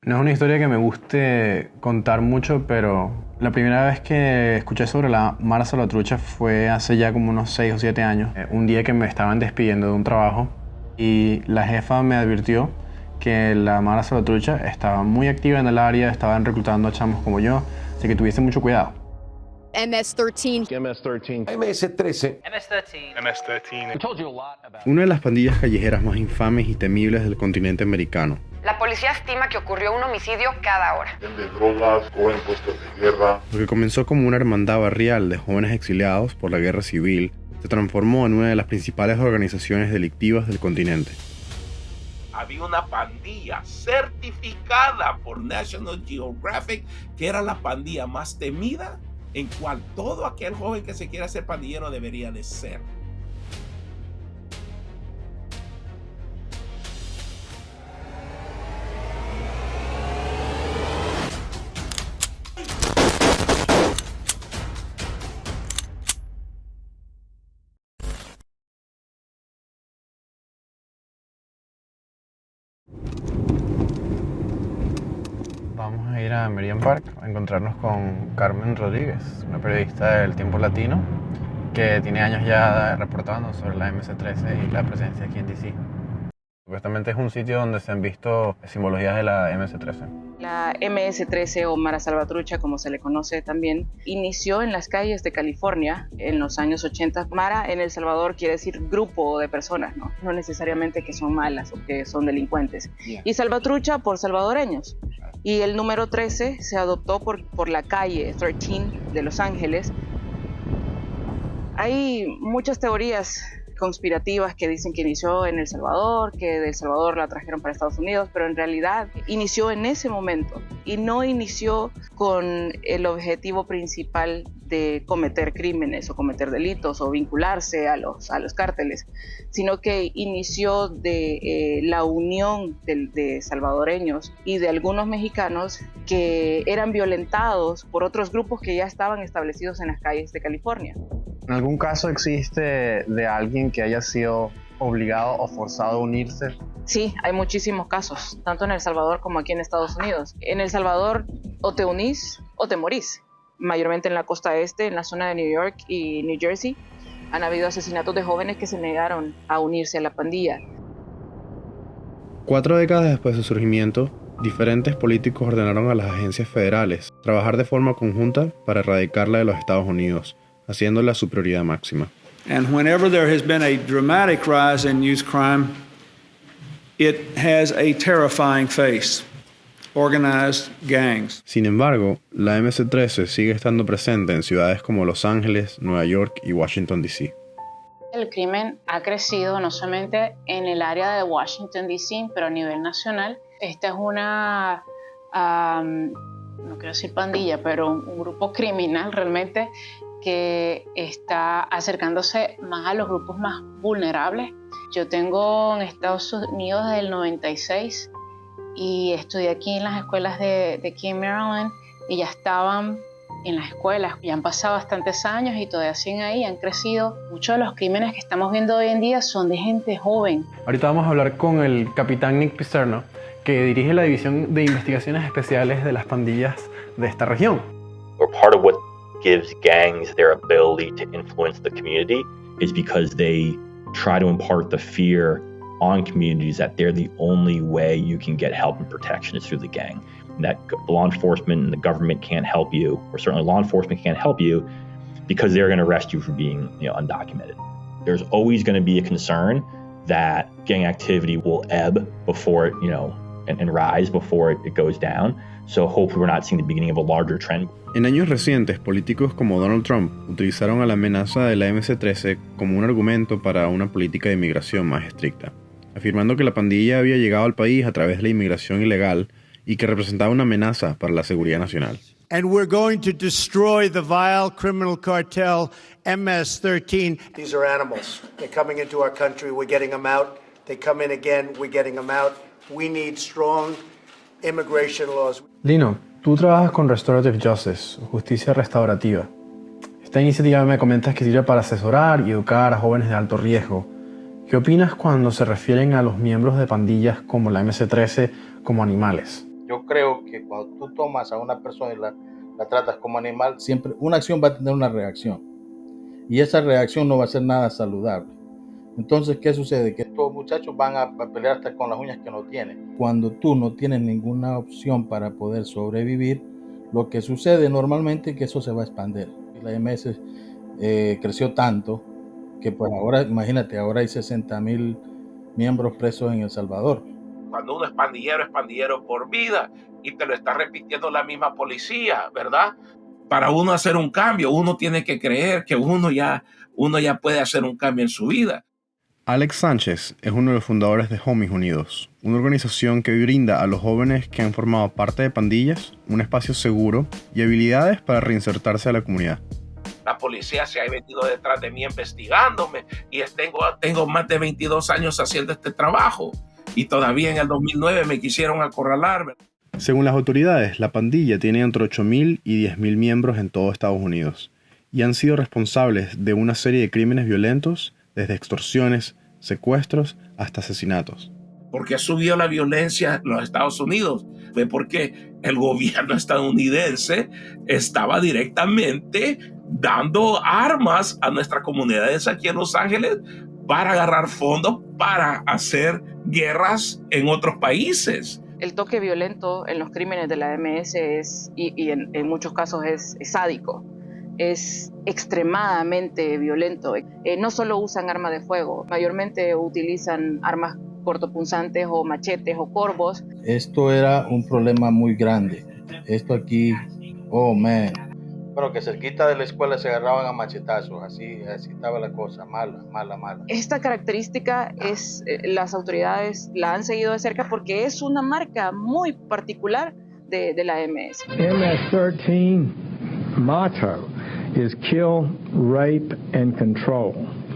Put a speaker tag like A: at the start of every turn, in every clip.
A: No es una historia que me guste contar mucho, pero la primera vez que escuché sobre la Mara Salvatrucha fue hace ya como unos 6 o 7 años. Un día que me estaban despidiendo de un trabajo y la jefa me advirtió que la Mara Salvatrucha estaba muy activa en el área, estaban reclutando a chamos como yo, así que tuviese mucho cuidado.
B: MS-13.
C: MS-13.
D: MS-13.
E: MS-13.
C: MS-13.
A: Una de las pandillas callejeras más infames y temibles del continente americano.
F: La policía estima que ocurrió un homicidio cada hora.
D: Venden drogas, cobran impuestos de guerra.
A: Lo que comenzó como una hermandad barrial de jóvenes exiliados por la guerra civil se transformó en una de las principales organizaciones delictivas del continente.
E: Había una pandilla certificada por National Geographic que era la pandilla más temida en cual todo aquel joven que se quiera ser pandillero debería de ser.
A: Vamos a ir a Meridian Park a encontrarnos con Carmen Rodríguez, una periodista del Tiempo Latino que tiene años ya reportando sobre la MS-13 y la presencia aquí en DC. Supuestamente es un sitio donde se han visto simbologías de la MS-13.
G: La MS-13 o Mara Salvatrucha, como se le conoce también, inició en las calles de California en los años 80. Mara en El Salvador quiere decir grupo de personas, no necesariamente que son malas o que son delincuentes. Y Salvatrucha por salvadoreños. Y el número 13 se adoptó por la calle 13 de Los Ángeles. Hay muchas teorías conspirativas que dicen que inició en El Salvador, que de El Salvador la trajeron para Estados Unidos, pero en realidad inició en ese momento y no inició con el objetivo principal de cometer crímenes o cometer delitos o vincularse a los cárteles, sino que inició de la unión de salvadoreños y de algunos mexicanos que eran violentados por otros grupos que ya estaban establecidos en las calles de California.
A: ¿En algún caso existe de alguien que haya sido obligado o forzado a unirse?
G: Sí, hay muchísimos casos, tanto en El Salvador como aquí en Estados Unidos. En El Salvador o te unís o te morís. Mayormente en la costa este, en la zona de New York y New Jersey, han habido asesinatos de jóvenes que se negaron a unirse a la pandilla.
A: 4 décadas después de su surgimiento, diferentes políticos ordenaron a las agencias federales trabajar de forma conjunta para erradicarla de los Estados Unidos, haciéndola su prioridad máxima.
H: And whenever there has been a dramatic rise in youth crime, it has a terrifying face: organized gangs.
A: Sin embargo, la MS-13 sigue estando presente en ciudades como Los Ángeles, Nueva York y Washington, D.C.
G: El crimen ha crecido no solamente en el área de Washington, D.C., pero a nivel nacional. Esta es una, no quiero decir pandilla, pero un grupo criminal realmente que está acercándose más a los grupos más vulnerables. Yo tengo en Estados Unidos desde el 96 y estudié aquí en las escuelas de aquí en Maryland y ya estaban en las escuelas. Ya han pasado bastantes años y todavía siguen ahí, han crecido. Muchos de los crímenes que estamos viendo hoy en día son de gente joven.
A: Ahorita vamos a hablar con el capitán Nick Picerno, que dirige la División de Investigaciones Especiales de las pandillas de esta región.
I: Part of what gives gangs their ability to influence the community is because they try to impart the fear on communities that they're the only way you can get help and protection is through the gang. That law enforcement and the government can't help you, or certainly law enforcement can't help you because they're going to arrest you for being, undocumented. There's always going to be a concern that gang activity will ebb before it, and rise before it goes down. So hopefully we're not seeing the beginning of a larger trend.
A: En años recientes, políticos como Donald Trump utilizaron a la amenaza de la MS-13 como un argumento para una política de inmigración más estricta, afirmando que la pandilla había llegado al país a través de la inmigración ilegal y que representaba una amenaza para la seguridad nacional.
J: And we're going to destroy the vile criminal cartel MS-13.
K: These are animals. They're coming into our country. We're getting them out. They come in again. We're getting them out. We need strong immigration laws.
A: Lino, tú trabajas con Restorative Justice, justicia restaurativa. Esta iniciativa me comentas que sirve para asesorar y educar a jóvenes de alto riesgo. ¿Qué opinas cuando se refieren a los miembros de pandillas como la MS-13 como animales?
L: Yo creo que cuando tú tomas a una persona y la tratas como animal, siempre una acción va a tener una reacción. Y esa reacción no va a ser nada saludable. Entonces, ¿qué sucede? Que estos muchachos van a pelear hasta con las uñas que no tienen. Cuando tú no tienes ninguna opción para poder sobrevivir, lo que sucede normalmente es que eso se va a expandir. La MS creció tanto que pues ahora, imagínate, ahora hay 60,000 miembros presos en El Salvador.
E: Cuando uno es pandillero por vida y te lo está repitiendo la misma policía, ¿verdad? Para uno hacer un cambio, uno tiene que creer que uno ya puede hacer un cambio en su vida.
A: Alex Sánchez es uno de los fundadores de Homies Unidos, una organización que brinda a los jóvenes que han formado parte de pandillas un espacio seguro y habilidades para reinsertarse a la comunidad.
E: La policía se ha metido detrás de mí investigándome y tengo más de 22 años haciendo este trabajo y todavía en el 2009 me quisieron acorralar.
A: Según las autoridades, la pandilla tiene entre 8,000 y 10,000 miembros en todo Estados Unidos y han sido responsables de una serie de crímenes violentos, desde extorsiones, secuestros hasta asesinatos.
E: ¿Por qué subió la violencia en los Estados Unidos? Fue porque el gobierno estadounidense estaba directamente dando armas a nuestras comunidades aquí en Los Ángeles para agarrar fondos para hacer guerras en otros países.
G: El toque violento en los crímenes de la MS y en muchos casos es sádico. Es extremadamente violento. No solo usan armas de fuego, mayormente utilizan armas cortopunzantes o machetes o corvos.
L: Esto era un problema muy grande. Esto aquí, oh man. Bueno, que cerquita de la escuela se agarraban a machetazos, así estaba la cosa, mala.
G: Esta característica las autoridades la han seguido de cerca porque es una marca muy particular de la MS.
M: MS-13 motto is kill, rape, and control.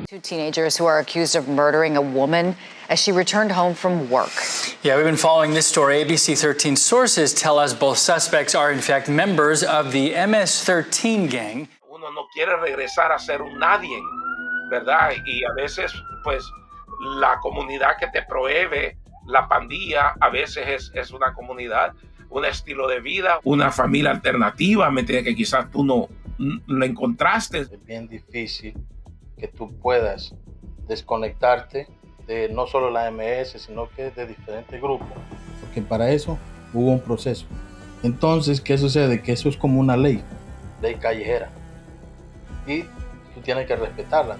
N: Two teenagers who are accused of murdering a woman as she returned home from work.
O: Yeah, we've been following this story. ABC 13 sources tell us both suspects are in fact members of the MS-13 gang.
E: Uno no quiere regresar a ser un nadie, ¿verdad? Y a veces, pues, la comunidad que te provee la pandilla, a veces es una comunidad, un estilo de vida, una familia alternativa, ¿me entiendes? Que quizás tú no lo encontraste.
L: Es bien difícil que tú puedas desconectarte de no solo la MS, sino que de diferentes grupos, porque para eso hubo un proceso. Entonces, ¿qué sucede? Que eso es como una ley callejera, y tú tienes que respetarla.